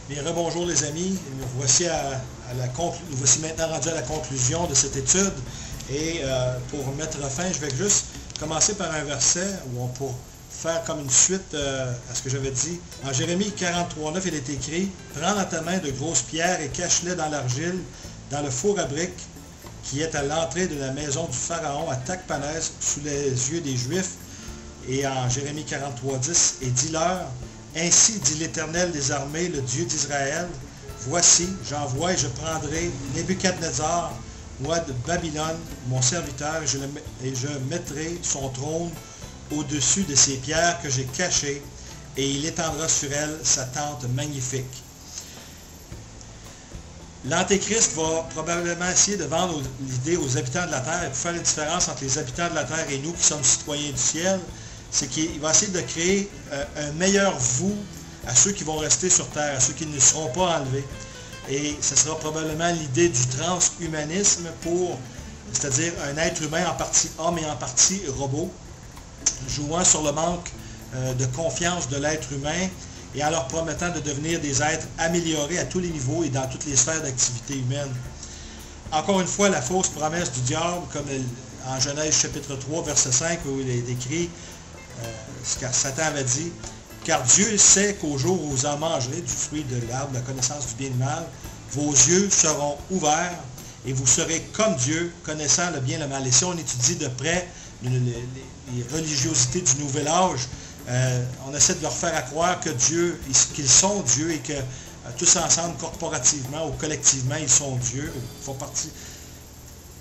Bien, rebonjour les amis, nous voici, nous voici maintenant rendus à la conclusion de cette étude et pour mettre fin, je vais juste commencer par un verset où on pourra faire comme une suite à ce que j'avais dit. En Jérémie 43:9, il est écrit « Prends dans ta main de grosses pierres et cache-les dans l'argile, dans le four à briques qui est à l'entrée de la maison du Pharaon à Tachpanès sous les yeux des Juifs. » Et en Jérémie 43:10, « Et dis-leur, ainsi dit l'Éternel des armées, le Dieu d'Israël, voici, j'envoie et je prendrai Nebuchadnezzar, roi de Babylone, mon serviteur, et je mettrai son trône au-dessus de ces pierres que j'ai cachées, et il étendra sur elles sa tente magnifique. » L'Antéchrist va probablement essayer de vendre l'idée aux habitants de la terre, et pour faire la différence entre les habitants de la terre et nous qui sommes citoyens du ciel, c'est qu'il va essayer de créer un meilleur vous à ceux qui vont rester sur terre, à ceux qui ne seront pas enlevés. Et ce sera probablement l'idée du transhumanisme c'est-à-dire un être humain en partie homme et en partie robot, jouant sur le manque de confiance de l'être humain et en leur promettant de devenir des êtres améliorés à tous les niveaux et dans toutes les sphères d'activité humaine. Encore une fois, la fausse promesse du diable, comme en Genèse chapitre 3, verset 5, où il est écrit, car Satan avait dit, « Car Dieu sait qu'au jour où vous en mangerez du fruit de l'arbre, la connaissance du bien et du mal, vos yeux seront ouverts et vous serez comme Dieu, connaissant le bien et le mal. » Et si on étudie de près les religiosités du Nouvel Âge, on essaie de leur faire croire que Dieu, qu'ils sont Dieu et que tous ensemble, corporativement ou collectivement, ils sont Dieu, font partie.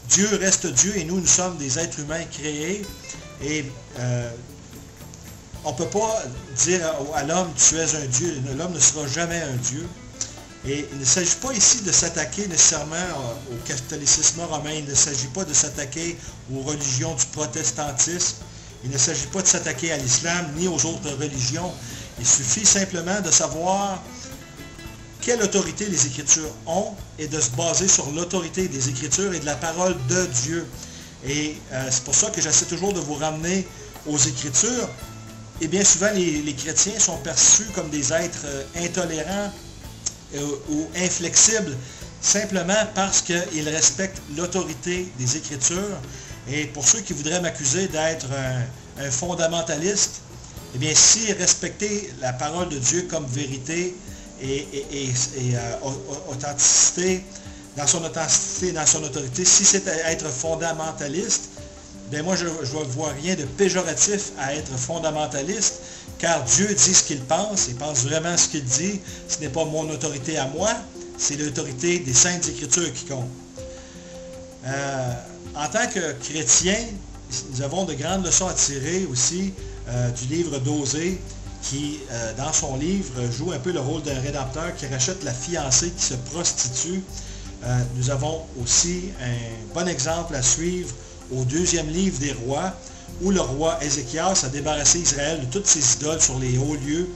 Dieu reste Dieu et nous sommes des êtres humains créés et on ne peut pas dire à l'homme, tu es un Dieu. L'homme ne sera jamais un Dieu. Et il ne s'agit pas ici de s'attaquer nécessairement au catholicisme romain. Il ne s'agit pas de s'attaquer aux religions du protestantisme. Il ne s'agit pas de s'attaquer à l'islam ni aux autres religions. Il suffit simplement de savoir quelle autorité les Écritures ont et de se baser sur l'autorité des Écritures et de la parole de Dieu. Et c'est pour ça que j'essaie toujours de vous ramener aux Écritures. Et bien souvent, les chrétiens sont perçus comme des êtres intolérants ou inflexibles, simplement parce qu'ils respectent l'autorité des Écritures. Et pour ceux qui voudraient m'accuser d'être un fondamentaliste, eh bien, si respecter la parole de Dieu comme vérité et authenticité, dans son autorité, si c'est être fondamentaliste, bien moi, je ne vois rien de péjoratif à être fondamentaliste, car Dieu dit ce qu'il pense, il pense vraiment ce qu'il dit. Ce n'est pas mon autorité à moi, c'est l'autorité des Saintes Écritures qui compte. En tant que chrétiens, nous avons de grandes leçons à tirer aussi du livre d'Osée, qui, dans son livre, joue un peu le rôle d'un rédempteur qui rachète la fiancée qui se prostitue. Nous avons aussi un bon exemple à suivre au 2e livre des rois, où le roi Ézéchias a débarrassé Israël de toutes ses idoles sur les hauts lieux.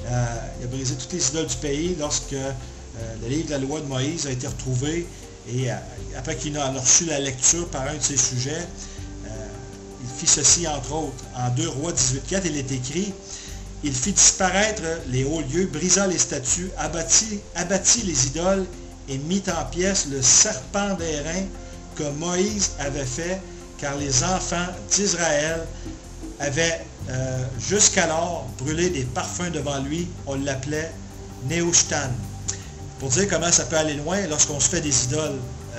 Il a brisé toutes les idoles du pays lorsque le livre de la loi de Moïse a été retrouvé et après qu'il a reçu la lecture par un de ses sujets, il fit ceci entre autres. En 2 Rois 18:4, il est écrit « Il fit disparaître les hauts lieux, brisa les statues, abattit les idoles et mit en pièces le serpent d'airain que Moïse avait fait, car les enfants d'Israël avaient jusqu'alors brûlé des parfums devant lui. On l'appelait Nehushtan. » Pour dire comment ça peut aller loin lorsqu'on se fait des idoles.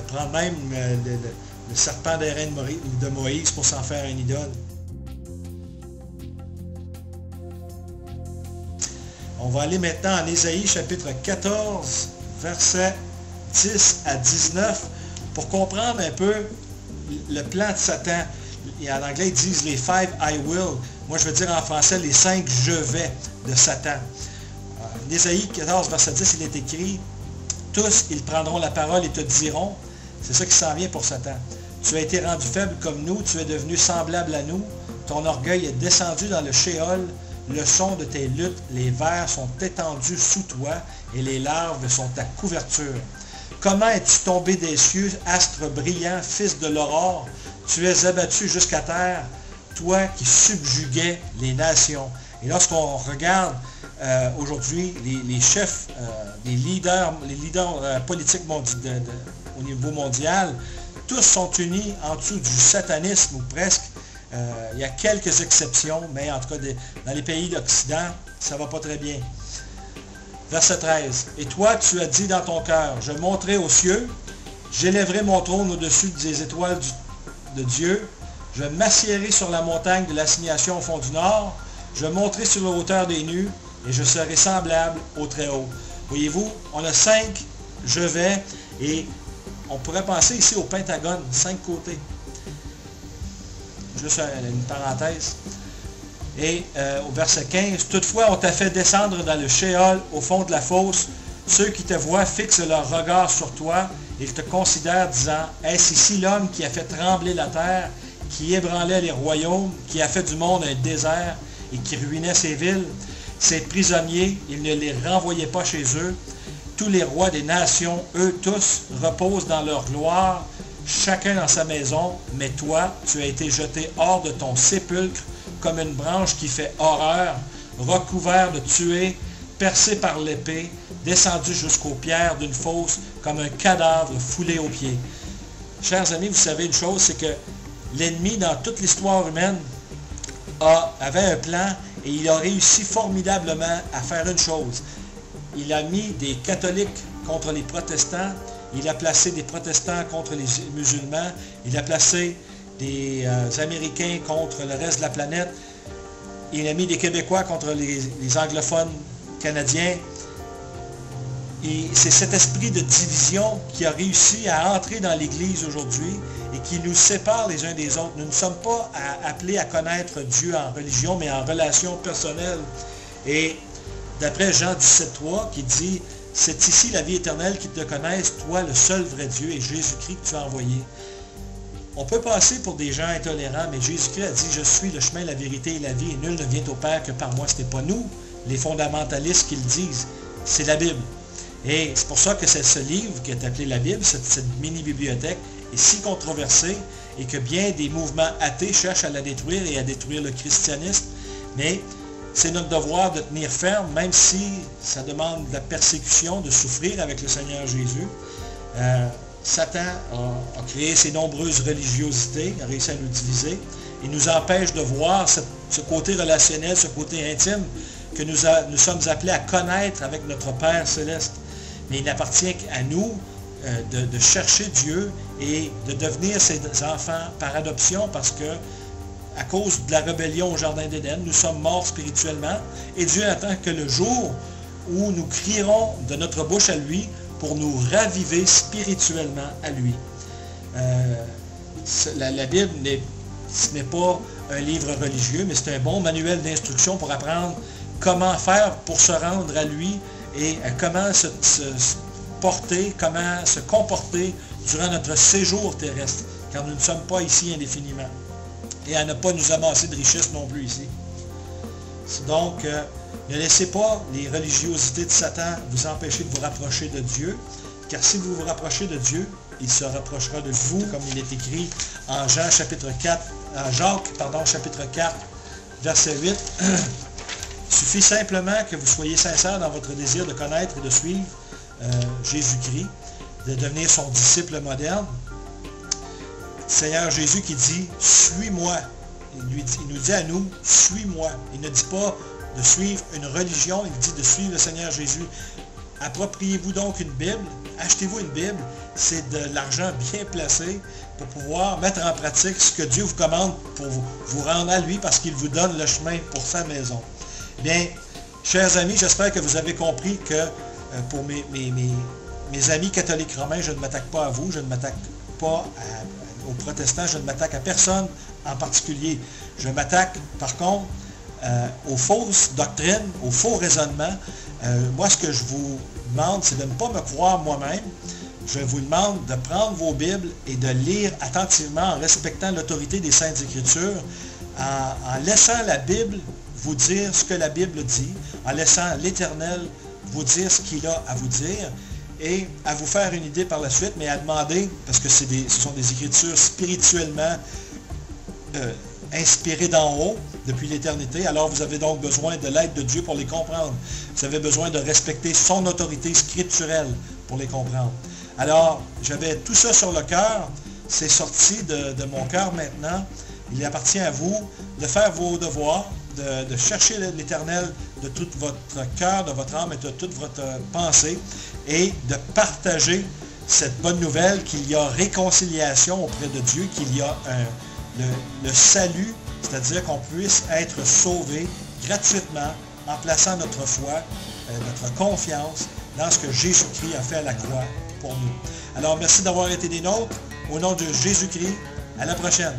Prendre même le serpent d'airain de Moïse pour s'en faire une idole. On va aller maintenant en Ésaïe chapitre 14, versets 10 à 19, pour comprendre un peu le plan de Satan. Et en anglais, ils disent les 5 I will. Moi, je veux dire en français les 5 je vais de Satan. En Ésaïe 14, verset 10, il est écrit « Tous, ils prendront la parole et te diront, c'est ça qui s'en vient pour Satan, tu as été rendu faible comme nous, tu es devenu semblable à nous, ton orgueil est descendu dans le Shéol, le son de tes luttes, les vers sont étendus sous toi et les larves sont ta couverture. Comment es-tu tombé des cieux, astre brillant, fils de l'aurore? Tu es abattu jusqu'à terre, toi qui subjuguais les nations. » Et lorsqu'on regarde aujourd'hui, les chefs, les leaders politiques au niveau mondial, tous sont unis en dessous du satanisme ou presque. Il y a quelques exceptions, mais en tout cas, dans les pays d'Occident, ça ne va pas très bien. Verset 13. « Et toi, tu as dit dans ton cœur, je monterai aux cieux, j'élèverai mon trône au-dessus des étoiles de Dieu, je m'assiérai sur la montagne de l'assignation au fond du nord, je monterai sur la hauteur des nues, et je serai semblable au Très-Haut. » Voyez-vous, on a 5 « je vais » et on pourrait penser ici au Pentagone, 5 côtés. Juste une parenthèse. Et au verset 15, « Toutefois, on t'a fait descendre dans le Shéol, au fond de la fosse. Ceux qui te voient fixent leur regard sur toi. Ils te considèrent, disant, est-ce ici l'homme qui a fait trembler la terre, qui ébranlait les royaumes, qui a fait du monde un désert et qui ruinait ses villes? Ces prisonniers, ils ne les renvoyaient pas chez eux. Tous les rois des nations, eux tous, reposent dans leur gloire, chacun dans sa maison. Mais toi, tu as été jeté hors de ton sépulcre, comme une branche qui fait horreur, recouvert de tuer, percé par l'épée, descendu jusqu'aux pierres d'une fosse, comme un cadavre foulé aux pieds. » Chers amis, vous savez une chose, c'est que l'ennemi, dans toute l'histoire humaine, avait un plan et il a réussi formidablement à faire une chose. Il a mis des catholiques contre les protestants, il a placé des protestants contre les musulmans, il a placé des Américains contre le reste de la planète, il a mis des Québécois contre les anglophones canadiens. Et c'est cet esprit de division qui a réussi à entrer dans l'Église aujourd'hui et qui nous sépare les uns des autres. Nous ne sommes pas appelés à connaître Dieu en religion, mais en relation personnelle. Et d'après Jean 17,3 qui dit, « C'est ici la vie éternelle qui te connaisse, toi le seul vrai Dieu et Jésus-Christ que tu as envoyé. » On peut passer pour des gens intolérants, mais Jésus-Christ a dit, « Je suis le chemin, la vérité et la vie, et nul ne vient au Père que par moi. » Ce n'est pas nous, les fondamentalistes, qui le disent. C'est la Bible. Et c'est pour ça que c'est ce livre qui est appelé la Bible, cette mini-bibliothèque, est si controversée et que bien des mouvements athées cherchent à la détruire et à détruire le christianisme. Mais c'est notre devoir de tenir ferme, même si ça demande de la persécution, de souffrir avec le Seigneur Jésus. Satan a créé ces nombreuses religiosités, a réussi à nous diviser, et nous empêche de voir ce côté relationnel, ce côté intime que nous sommes appelés à connaître avec notre Père Céleste. Mais il appartient à nous de chercher Dieu et de devenir ses enfants par adoption parce que, à cause de la rébellion au Jardin d'Éden, nous sommes morts spirituellement et Dieu attend que le jour où nous crierons de notre bouche à lui pour nous raviver spirituellement à lui. La Bible ce n'est pas un livre religieux, mais c'est un bon manuel d'instruction pour apprendre comment faire pour se rendre à lui et comment se porter, comment se comporter durant notre séjour terrestre, car nous ne sommes pas ici indéfiniment. Et à ne pas nous amasser de richesses non plus ici. Donc, ne laissez pas les religiosités de Satan vous empêcher de vous rapprocher de Dieu, car si vous vous rapprochez de Dieu, il se rapprochera de vous, comme il est écrit en Jacques chapitre 4, verset 8. Il suffit simplement que vous soyez sincère dans votre désir de connaître et de suivre Jésus-Christ, de devenir son disciple moderne. Seigneur Jésus qui dit « Suis-moi ». Il nous dit à nous « Suis-moi ». Il ne dit pas de suivre une religion, il dit de suivre le Seigneur Jésus. Appropriez-vous donc une Bible, achetez-vous une Bible, c'est de l'argent bien placé pour pouvoir mettre en pratique ce que Dieu vous commande pour vous rendre à lui parce qu'il vous donne le chemin pour sa maison. Bien, chers amis, j'espère que vous avez compris que pour mes amis catholiques romains, je ne m'attaque pas à vous, je ne m'attaque pas aux protestants, je ne m'attaque à personne en particulier. Je m'attaque, par contre, aux fausses doctrines, aux faux raisonnements. Moi, ce que je vous demande, c'est de ne pas me croire moi-même. Je vous demande de prendre vos Bibles et de lire attentivement en respectant l'autorité des Saintes Écritures, en laissant la Bible vous dire ce que la Bible dit, en laissant l'Éternel vous dire ce qu'il a à vous dire, et à vous faire une idée par la suite, mais à demander, parce que ce sont des Écritures spirituellement inspirées d'en haut, depuis l'éternité. Alors vous avez donc besoin de l'aide de Dieu pour les comprendre. Vous avez besoin de respecter son autorité scripturelle pour les comprendre. Alors, j'avais tout ça sur le cœur. C'est sorti de mon cœur maintenant. Il appartient à vous de faire vos devoirs, de chercher l'Éternel de tout votre cœur, de votre âme et de toute votre pensée, et de partager cette bonne nouvelle qu'il y a réconciliation auprès de Dieu, qu'il y a le salut, c'est-à-dire qu'on puisse être sauvé gratuitement en plaçant notre foi, notre confiance dans ce que Jésus-Christ a fait à la croix pour nous. Alors, merci d'avoir été des nôtres. Au nom de Jésus-Christ, à la prochaine.